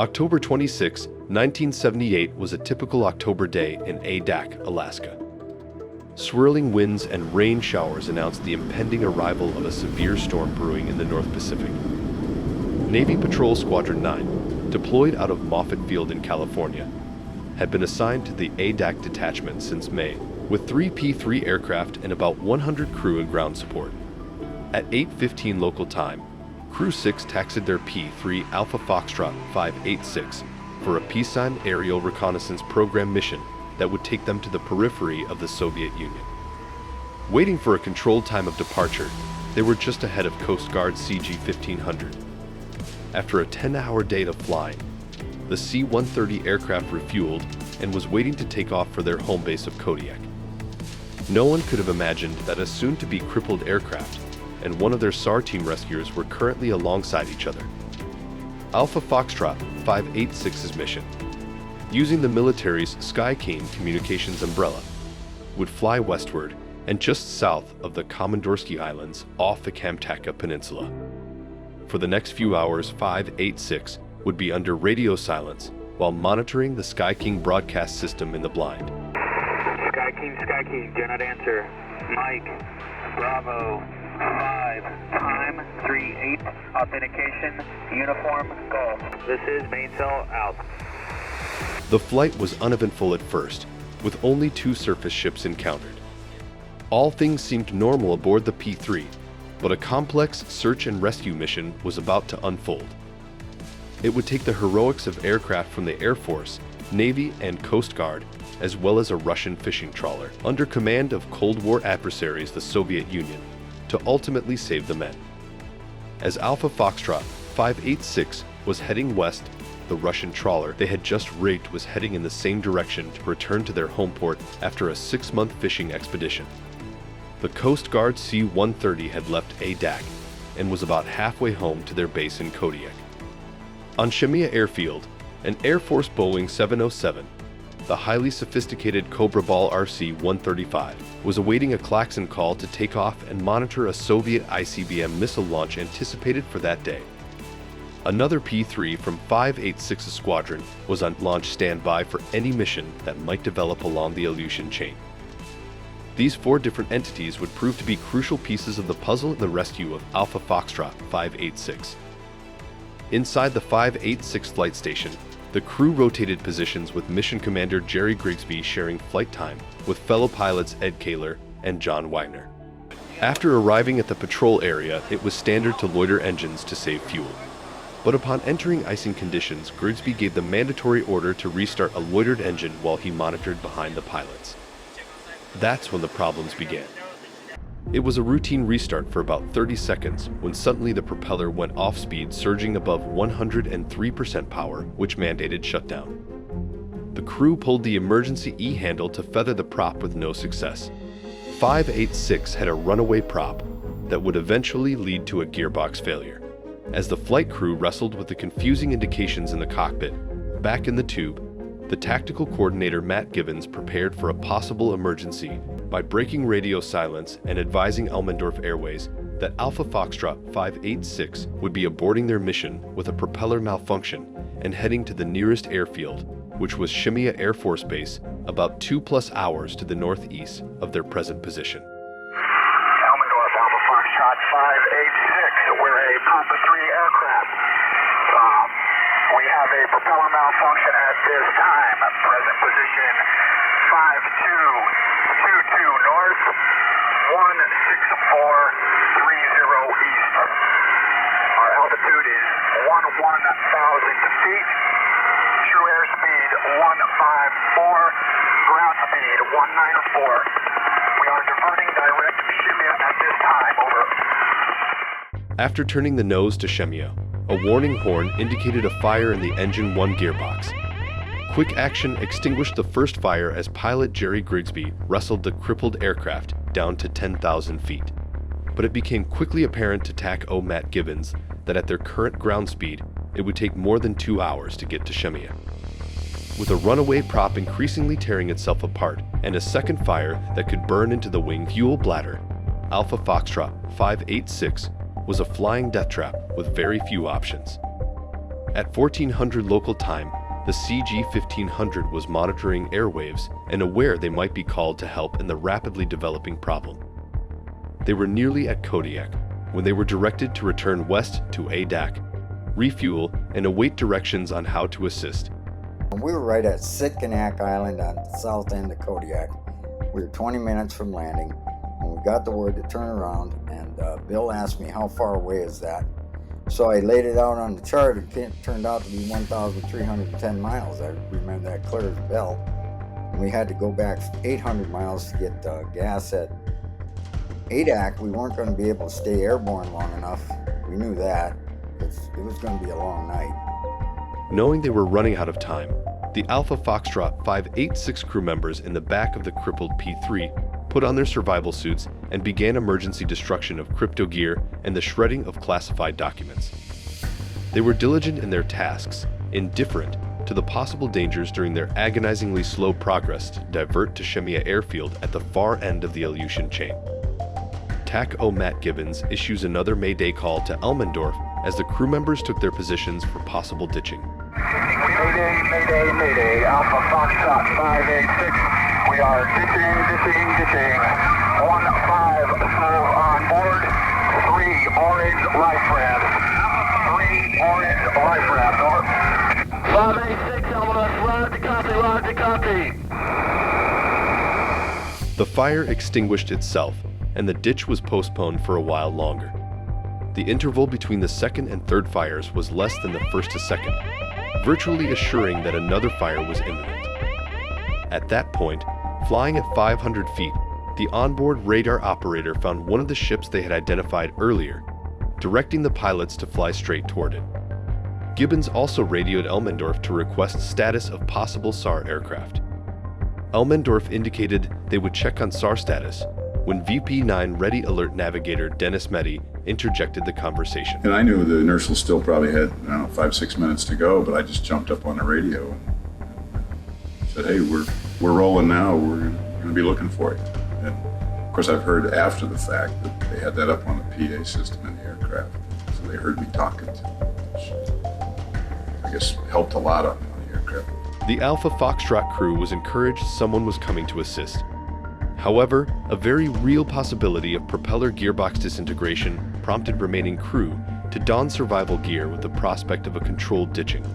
October 26, 1978 was a typical October day in Adak, Alaska. Swirling winds and rain showers announced the impending arrival of a severe storm brewing in the North Pacific. Navy Patrol Squadron 9, deployed out of Moffett Field in California, had been assigned to the Adak detachment since May, with 3 P-3 aircraft and about 100 crew and ground support. At 8:15 local time, Crew 6 taxied their P-3 Alpha Foxtrot 586 for a peacetime aerial reconnaissance program mission that would take them to the periphery of the Soviet Union. Waiting for a controlled time of departure, they were just ahead of Coast Guard CG-1500. After a 10-hour day of flying, the C-130 aircraft refueled and was waiting to take off for their home base of Kodiak. No one could have imagined that a soon-to-be crippled aircraft and one of their SAR team rescuers were currently alongside each other. Alpha Foxtrot 586's mission, using the military's Sky King communications umbrella, would fly westward and just south of the Komandorsky Islands off the Kamchatka Peninsula. For the next few hours, 586 would be under radio silence while monitoring the Sky King broadcast system in the blind. Sky King, do not answer. Mike, Bravo, 5, time, 38, authentication, uniform, go. This is main cell out. The flight was uneventful at first, with only 2 surface ships encountered. All things seemed normal aboard the P-3, but a complex search and rescue mission was about to unfold. It would take the heroics of aircraft from the Air Force, Navy, and Coast Guard, as well as a Russian fishing trawler under command of Cold War adversaries the Soviet Union, to ultimately save the men. As Alpha Foxtrot 586 was heading west, the Russian trawler they had just rigged was heading in the same direction to return to their home port after a 6-month fishing expedition. The Coast Guard C-130 had left Adak and was about halfway home to their base in Kodiak. On Shemya Airfield, an Air Force Boeing 707, the highly sophisticated Cobra Ball RC-135 was awaiting a klaxon call to take off and monitor a Soviet ICBM missile launch anticipated for that day. Another P-3 from 586's squadron was on launch standby for any mission that might develop along the Aleutian chain. These 4 different entities would prove to be crucial pieces of the puzzle in the rescue of Alpha Foxtrot 586. Inside the 586 flight station, the crew rotated positions with Mission Commander Jerry Grigsby sharing flight time with fellow pilots Ed Kaler and John Wagner. After arriving at the patrol area, it was standard to loiter engines to save fuel. But upon entering icing conditions, Grigsby gave the mandatory order to restart a loitered engine while he monitored behind the pilots. That's when the problems began. It was a routine restart for about 30 seconds when suddenly the propeller went off speed, surging above 103% power, which mandated shutdown. The crew pulled the emergency E-handle to feather the prop with no success. 586 had a runaway prop that would eventually lead to a gearbox failure. As the flight crew wrestled with the confusing indications in the cockpit, back in the tube, the tactical coordinator Matt Givens prepared for a possible emergency by breaking radio silence and advising Elmendorf Airways that Alpha Foxtrot 586 would be aborting their mission with a propeller malfunction and heading to the nearest airfield, which was Shemya Air Force Base, about 2+ hours to the northeast of their present position. Elmendorf, Alpha Foxtrot 586, we're a Papa 3 aircraft. We have a propeller malfunction at this time. Present position 5222 north, 16430 east. Our altitude is 11,000 feet. True airspeed 154, ground speed 194. We are diverting direct to Shemya at this time, over. After turning the nose to Shemya, a warning horn indicated a fire in the engine 1 gearbox. Quick action extinguished the first fire as pilot Jerry Grigsby wrestled the crippled aircraft down to 10,000 feet. But it became quickly apparent to TAC-O Matt Gibbons that at their current ground speed, it would take more than 2 hours to get to Shemya. With a runaway prop increasingly tearing itself apart and a second fire that could burn into the wing fuel bladder, Alpha Foxtrot 586 was a flying death trap with very few options. At 1400 local time, the CG-1500 was monitoring airwaves and aware they might be called to help in the rapidly developing problem. They were nearly at Kodiak when they were directed to return west to Adak, refuel, and await directions on how to assist. We were right at Sitkinak Island on the south end of Kodiak. We were 20 minutes from landing when we got the word to turn around, and Bill asked me how far away is that. So I laid it out on the chart. It turned out to be 1,310 miles. I remember that clear as a bell. And we had to go back 800 miles to get gas at Adak. We weren't going to be able to stay airborne long enough. We knew that. It was going to be a long night. Knowing they were running out of time, the Alpha Foxtrot 586 crew members in the back of the crippled P3 put on their survival suits and began emergency destruction of crypto gear and the shredding of classified documents. They were diligent in their tasks, indifferent to the possible dangers during their agonizingly slow progress to divert to Shemya Airfield at the far end of the Aleutian chain. TAC-O Matt Gibbons issues another Mayday call to Elmendorf as the crew members took their positions for possible ditching. Mayday, Mayday, Mayday, Alpha Foxtrot 586. We are ditching. 155 on board. 3 orange life rafts. 3 orange life rafts. Over. 586, Elmendorf, roger, copy. The fire extinguished itself, and the ditch was postponed for a while longer. The interval between the second and third fires was less than the first to second, virtually assuring that another fire was imminent. At that point, flying at 500 feet, the onboard radar operator found one of the ships they had identified earlier, directing the pilots to fly straight toward it. Gibbons also radioed Elmendorf to request status of possible SAR aircraft. Elmendorf indicated they would check on SAR status when VP9 Ready Alert Navigator Dennis Meddy interjected the conversation. And I knew the inertial still probably had, 5-6 minutes to go, but I just jumped up on the radio and said, hey, we're rolling now, we're going to be looking for you. And of course I've heard after the fact that they had that up on the PA system in the aircraft, so they heard me talking to them, which I guess helped a lot on the aircraft. The Alpha Foxtrot crew was encouraged someone was coming to assist. However, a very real possibility of propeller gearbox disintegration prompted remaining crew to don survival gear with the prospect of a controlled ditching.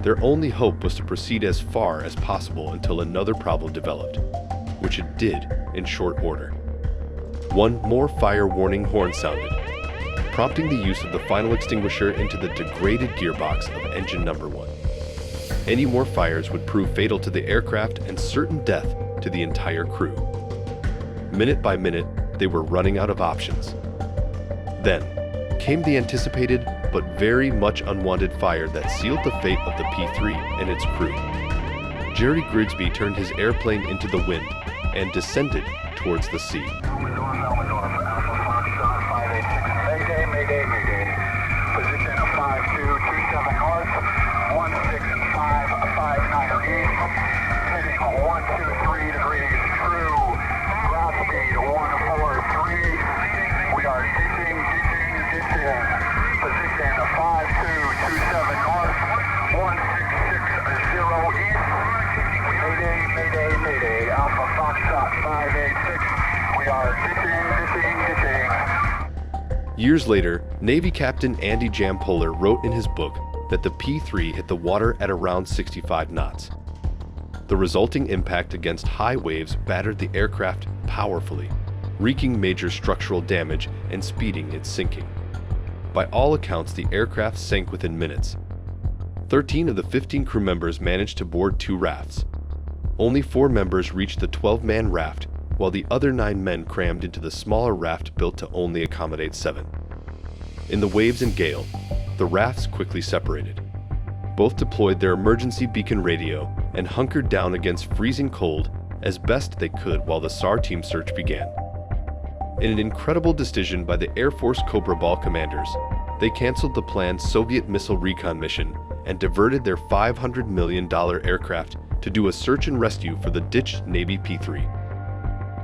Their only hope was to proceed as far as possible until another problem developed, which it did in short order. One more fire warning horn sounded, prompting the use of the final extinguisher into the degraded gearbox of engine number 1. Any more fires would prove fatal to the aircraft and certain death to the entire crew. Minute by minute, they were running out of options. Then came the anticipated but very much unwanted fire that sealed the fate of the P3 and its crew. Jerry Grigsby turned his airplane into the wind and descended towards the sea. Elmendorf, Alpha Foxtrot 586. Mayday. Position 5227 north, 16559 east, heading 123 degrees true, ground speed 143. We are ditching. Position 5227 north, 1660 east. Mayday, Alpha Foxtrot 586. We are ditching. Years later, Navy Captain Andy Jampoler wrote in his book that the P3 hit the water at around 65 knots. The resulting impact against high waves battered the aircraft powerfully, wreaking major structural damage and speeding its sinking. By all accounts, the aircraft sank within minutes. 13 of the 15 crew members managed to board 2 rafts. Only 4 members reached the 12-man raft, while the other 9 men crammed into the smaller raft built to only accommodate 7. In the waves and gale, the rafts quickly separated. Both deployed their emergency beacon radio and hunkered down against freezing cold as best they could while the SAR team search began. In an incredible decision by the Air Force Cobra Ball commanders, they canceled the planned Soviet missile recon mission and diverted their $500 million aircraft to do a search and rescue for the ditched Navy P3.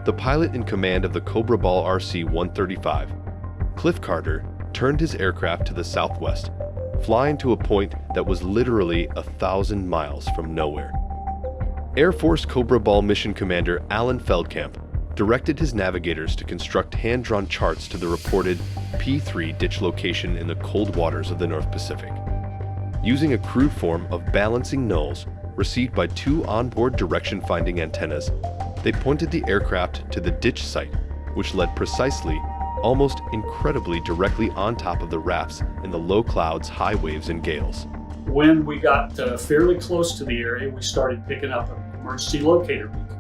The pilot in command of the Cobra Ball RC-135, Cliff Carter, turned his aircraft to the southwest, flying to a point that was literally 1,000 miles from nowhere. Air Force Cobra Ball Mission Commander Alan Feldkamp directed his navigators to construct hand-drawn charts to the reported P3 ditch location in the cold waters of the North Pacific. Using a crude form of balancing nulls received by 2 onboard direction-finding antennas, they pointed the aircraft to the ditch site, which led precisely, almost incredibly directly on top of the rafts in the low clouds, high waves, and gales. When we got fairly close to the area, we started picking up an emergency locator beacon.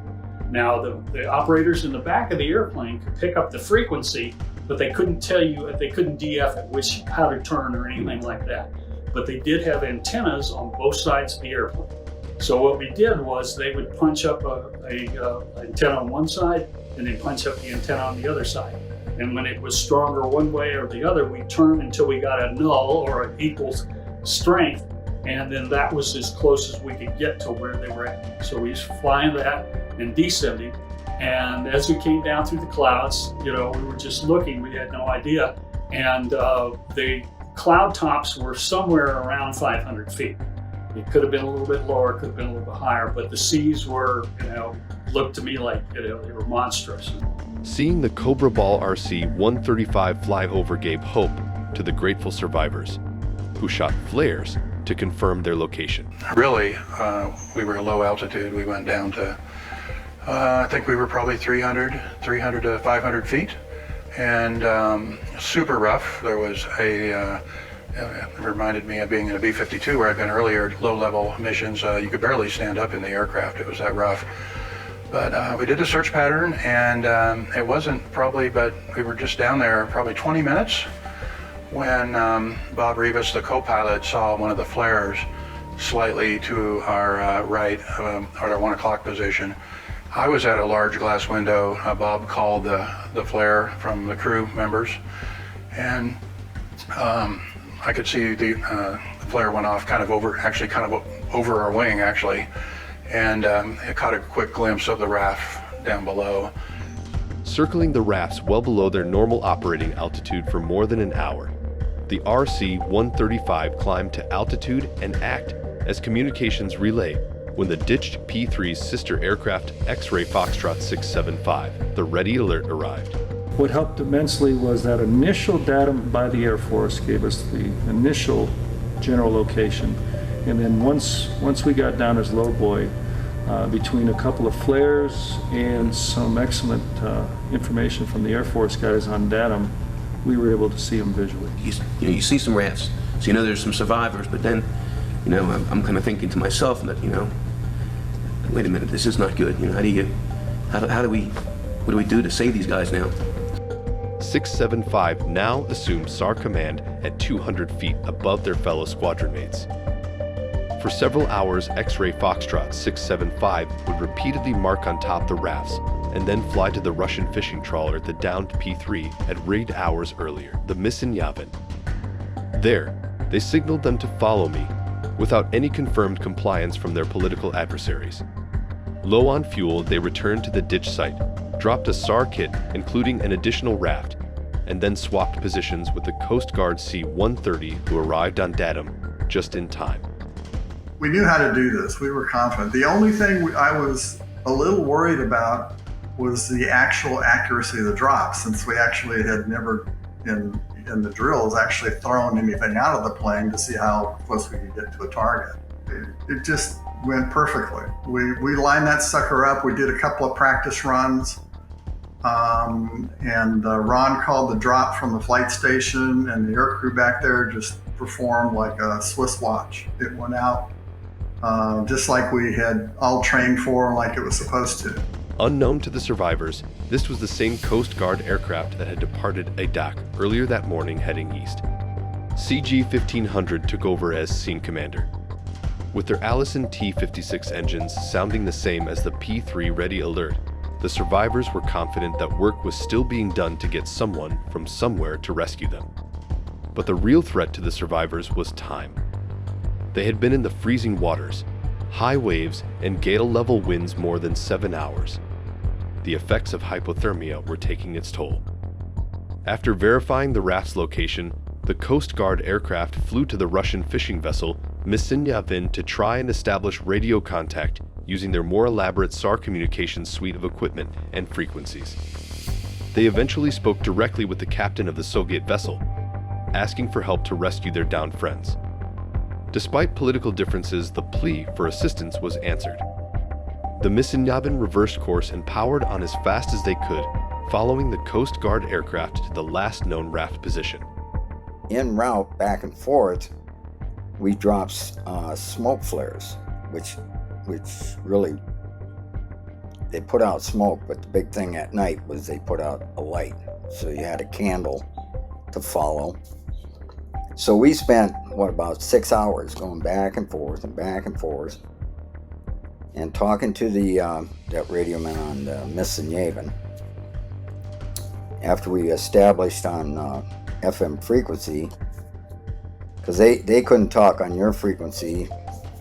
Now, the operators in the back of the airplane could pick up the frequency, but they couldn't tell you, they couldn't DF it, how to turn or anything like that. But they did have antennas on both sides of the airplane. So what we did was they would punch up a antenna on one side and then punch up the antenna on the other side. And when it was stronger one way or the other, we turned until we got a null or an equal strength, and then that was as close as we could get to where they were at. So we was flying that and descending, and as we came down through the clouds, we were just looking, we had no idea, and the cloud tops were somewhere around 500 feet. It could have been a little bit lower, could have been a little bit higher, but the seas were, looked to me like they were monstrous. Seeing the Cobra Ball RC-135 fly over gave hope to the grateful survivors, who shot flares to confirm their location. Really, we were low altitude. We went down to, I think we were probably 300 to 500 feet, and super rough. There was it reminded me of being in a B-52 where I'd been earlier, low-level missions. You could barely stand up in the aircraft. It was that rough. But we did a search pattern, and it wasn't probably, but we were just down there probably 20 minutes when Bob Rivas, the co-pilot, saw one of the flares slightly to our right, at our 1 o'clock position. I was at a large glass window. Bob called the flare from the crew members, and I could see the flare went off kind of over our wing, actually. And it caught a quick glimpse of the raft down below. Circling the rafts well below their normal operating altitude for more than an hour, the RC-135 climbed to altitude and act as communications relay when the ditched P-3's sister aircraft X-ray Foxtrot 675, the Ready Alert, arrived. What helped immensely was that initial data by the Air Force gave us the initial general location. And then once we got down as low buoy, between a couple of flares and some excellent information from the Air Force guys on datum, we were able to see them visually. You see some rafts, so there's some survivors, but then, I'm kind of thinking to myself that, wait a minute, this is not good. What do we do to save these guys now? 675 now assumed SAR command at 200 feet above their fellow squadron mates. For several hours, X-ray Foxtrot 675 would repeatedly mark on top the rafts and then fly to the Russian fishing trawler, the downed P-3, at rigged hours earlier, the Missin-Yavin. There, they signaled them to follow me, without any confirmed compliance from their political adversaries. Low on fuel, they returned to the ditch site, dropped a SAR kit, including an additional raft, and then swapped positions with the Coast Guard C-130, who arrived on datum just in time. We knew how to do this. We were confident. The only thing I was a little worried about was the actual accuracy of the drop, since we actually had never, in the drills, actually thrown anything out of the plane to see how close we could get to a target. It just went perfectly. We lined that sucker up. We did a couple of practice runs. And Ron called the drop from the flight station, and the aircrew back there just performed like a Swiss watch. It went out just like we had all trained for and like it was supposed to. Unknown to the survivors, this was the same Coast Guard aircraft that had departed Adak earlier that morning heading east. CG-1500 took over as scene commander. With their Allison T-56 engines sounding the same as the P-3 Ready Alert, the survivors were confident that work was still being done to get someone from somewhere to rescue them. But the real threat to the survivors was time. They had been in the freezing waters, high waves, and gale-level winds more than 7 hours. The effects of hypothermia were taking its toll. After verifying the raft's location, the Coast Guard aircraft flew to the Russian fishing vessel Misinyavin to try and establish radio contact using their more elaborate SAR communications suite of equipment and frequencies. They eventually spoke directly with the captain of the Soviet vessel, asking for help to rescue their downed friends. Despite political differences, the plea for assistance was answered. The Misinyavin reversed course and powered on as fast as they could, following the Coast Guard aircraft to the last known raft position. En route back and forth, we dropped smoke flares, which really, they put out smoke, but the big thing at night was they put out a light. So you had a candle to follow. So we spent, about 6 hours going back and forth and talking to that radio man on the Misinyavin. After we established on FM frequency, because they couldn't talk on your frequency,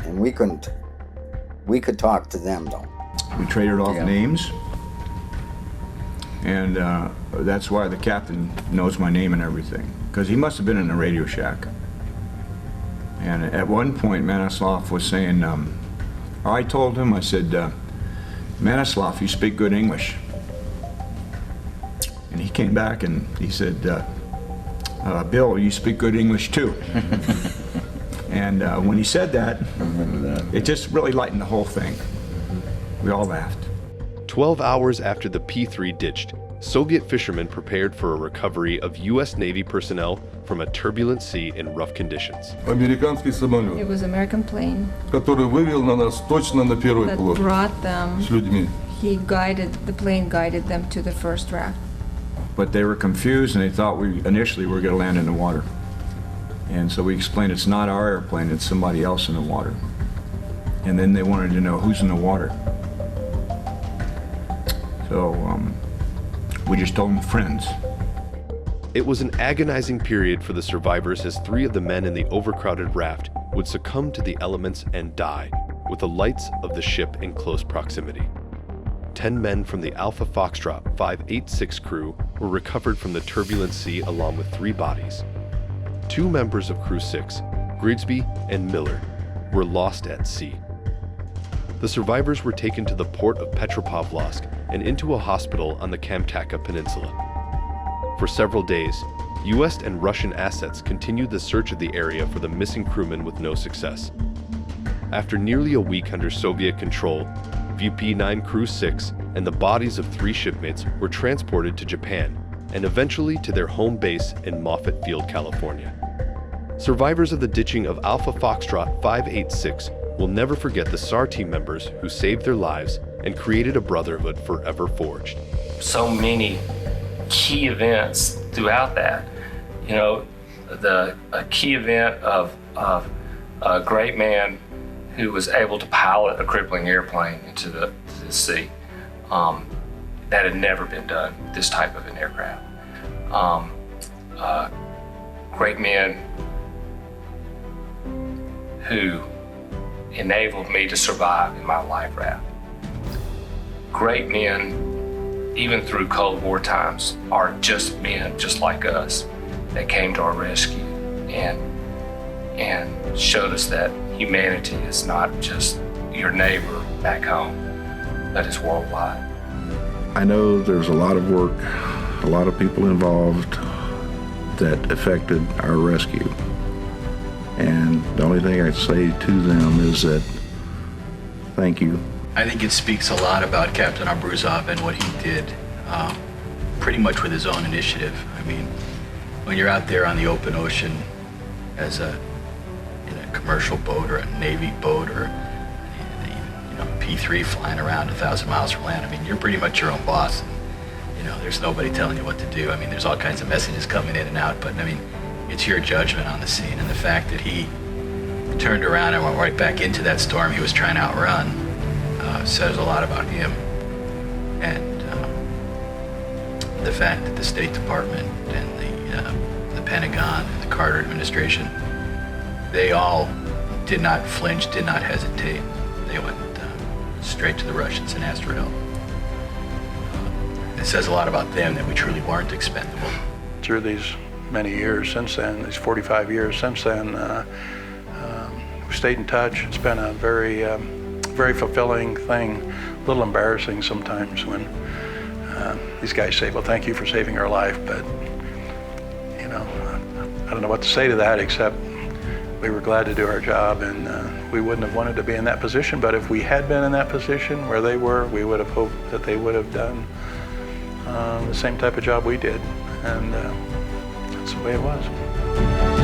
and we could talk to them though. We traded off names, and that's why the captain knows my name and everything, because he must have been in the Radio Shack. And at one point, Manislav was saying, I told him, I said, Manislav, you speak good English. And he came back and he said, Bill, you speak good English too. And when he said that, it just really lightened the whole thing. We all laughed. 12 hours after the P-3 ditched, Soviet fishermen prepared for a recovery of U.S. Navy personnel from a turbulent sea in rough conditions. Американский самолет. It was an American plane. Который вывел на нас точно на первый that плот. Brought them. С людьми. The plane guided them to the first raft. But they were confused and they thought we initially were going to land in the water. And so we explained it's not our airplane, it's somebody else in the water. And then they wanted to know who's in the water. So we just told them friends. It was an agonizing period for the survivors as 3 of the men in the overcrowded raft would succumb to the elements and die, with the lights of the ship in close proximity. 10 men from the Alpha Foxtrot 586 crew were recovered from the turbulent sea along with 3 bodies. 2 members of Crew 6, Grigsby and Miller, were lost at sea. The survivors were taken to the port of Petropavlovsk and into a hospital on the Kamchatka Peninsula. For several days, U.S. and Russian assets continued the search of the area for the missing crewmen with no success. After nearly a week under Soviet control, VP-9 Crew 6 and the bodies of 3 shipmates were transported to Japan and eventually to their home base in Moffett Field, California. Survivors of the ditching of Alpha Foxtrot 586 will never forget the SAR team members who saved their lives and created a brotherhood forever forged. So many key events throughout that. You know, a key event of a great man who was able to pilot a crippling airplane into the sea. That had never been done, this type of an aircraft. Great men who enabled me to survive in my life raft. Great men, even through Cold War times, are just men just like us that came to our rescue and showed us that humanity is not just your neighbor back home, but it's worldwide. I know there's a lot of work, a lot of people involved that affected our rescue. And the only thing I'd say to them is that thank you. I think it speaks a lot about Captain Abruzov and what he did, pretty much with his own initiative. I mean, when you're out there on the open ocean as in a commercial boat or a Navy boat or P-3 flying around 1,000 miles from land, I mean, you're pretty much your own boss. You know, there's nobody telling you what to do. I mean, there's all kinds of messages coming in and out, but I mean, it's your judgment on the scene, and the fact that he turned around and went right back into that storm he was trying to outrun says a lot about him. And the fact that the State Department and the Pentagon and the Carter administration, they all did not flinch, did not hesitate. They went straight to the Russians and asked for help. It says a lot about them that we truly weren't expendable. Through these many years since then, these 45 years since then. We stayed in touch. It's been a very, very fulfilling thing. A little embarrassing sometimes when these guys say, well, thank you for saving our life, but you know, I don't know what to say to that except we were glad to do our job, and we wouldn't have wanted to be in that position, but if we had been in that position where they were, we would have hoped that they would have done the same type of job we did, and that's the way it was.